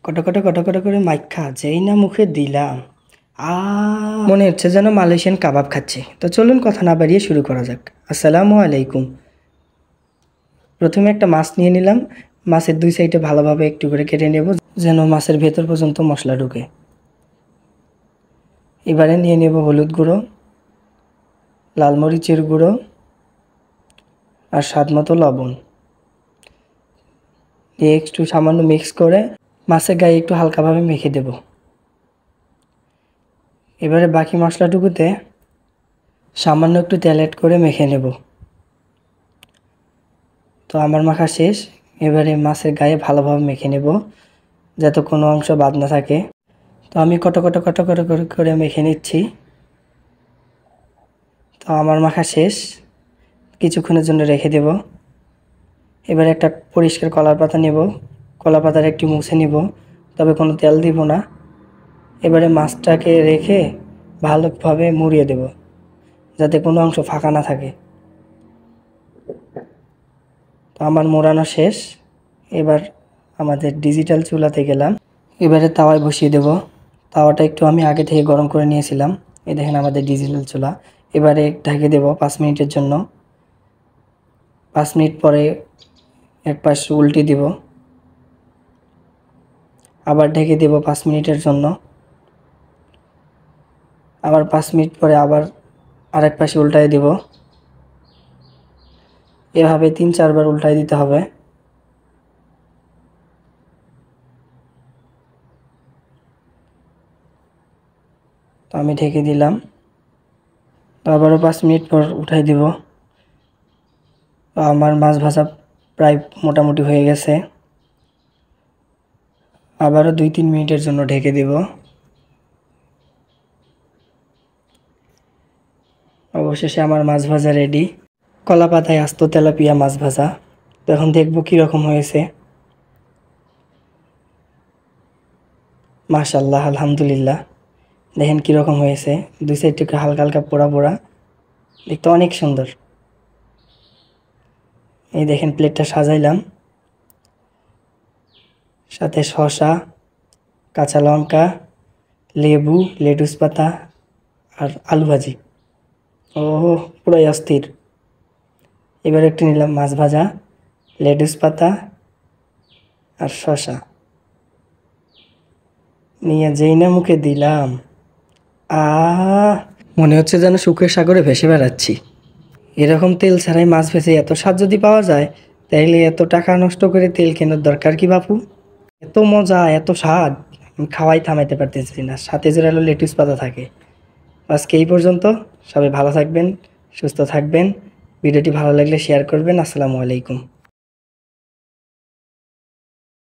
কটো কটো কটো করে মাইখা যেই না মুখে দিলাম, আ মনে হচ্ছে যেন মালয়েশিয়ান কাবাব খাচ্ছি। তো চলুন কথা না বাড়িয়ে শুরু করা যাক। আসসালামু আলাইকুম। প্রথমে একটা মাছ নিয়ে নিলাম। মাছের দুই সাইডে ভালোভাবে একটু করে কেটে নেব, যেন মাছের ভেতর পর্যন্ত মশলা ঢুকে। এবারে নিয়ে নেব হলুদ গুঁড়ো, লাল মরিচের গুঁড়ো আর স্বাদ মতো লবণ দিয়ে একটু সামান্য মিক্স করে মাছের গায়ে একটু হালকাভাবে মেখে দেব। এবারে বাকি মশলাটুকুতে সামান্য একটু তেল অ্যাড করে মেখে নেব। তো আমার মাখা শেষ। এবারে মাছের গায়ে ভালোভাবে মেখে নেব যাতে কোনো অংশ বাদ না থাকে। তো আমি কটো কটো কটো কটো করে মেখে নিচ্ছি। তো আমার মাখা শেষ, কিছুক্ষণের জন্য রেখে দেব। এবারে একটা পরিষ্কার কলার পাতা নেব, কলা পাতার একটু মুছে নেব, তবে কোনো তেল দিব না। এবারে মাছটাকে রেখে ভালোভাবে মুড়িয়ে দেব যাতে কোনো অংশ ফাঁকা না থাকে। তো আমার মোড়ানো শেষ। এবার আমাদের ডিজিটাল চুলাতে গেলাম। এবারে তাওয়ায় বসিয়ে দেব। তাওয়াটা একটু আমি আগে থেকে গরম করে নিয়েছিলাম। এই দেখেন আমাদের ডিজিটাল চুলা। এবারে ঢেকে দেব 5 মিনিটের জন্য। 5 মিনিট পরে এক পাশ উল্টে দেব, আবার ঢেকে দেব 5 মিনিটের জন্য। আবার 5 মিনিট পরে আবার আরেক পাশে উল্টায় দেব। এভাবে 3-4 বার উল্টায় দিতে হবে। তো আমি ঢেকে দিলাম। তো আবারও 5 মিনিট পর উঠাই দিব। তো আমার মাছ ভাজা প্রায় মোটামুটি হয়ে গেছে। আবারও 2-3 মিনিটের জন্য ঢেকে দিব। অবশেষে আমার মাছ ভাজা রেডি। কলা পাতায় আস্ত তেলাপিয়া মাছ ভাজা। তো এখন দেখবো কীরকম হয়েছে। মাশাআল্লাহ, আলহামদুলিল্লাহ। দেখেন কীরকম হয়েছে, দুই সাইড থেকে হালকা হালকা পোড়া পোড়া, দেখতে অনেক সুন্দর। এই দেখেন প্লেটটা সাজাইলাম, সাথে শসা, কাঁচা লঙ্কা, লেবু, লেটুস পাতা আর আলু ভাজি। ও পুরাই অস্থির। এবার একটু নিলাম মাছ ভাজা, লেটুস পাতা আর শসা নিয়ে যেই না মুখে দিলাম, মনে হচ্ছে যেন সুখের সাগরে ভেসে বেড়াচ্ছি। এরকম তেল ছাড়াই মাছ ভেজে এত স্বাদ যদি পাওয়া যায়, তাইলে এত টাকা নষ্ট করে তেল কেনার দরকার কি বাপু? এত মজা, এত স্বাদ, আমি খাওয়াই থামাইতে পারতেছি না। সাথে যদি আলো লেটুস পাতা থাকে। আজকে এই পর্যন্ত। সবাই ভালো থাকবেন, সুস্থ থাকবেন। ভিডিওটি ভালো লাগলে শেয়ার করবেন। আসসালামু আলাইকুম।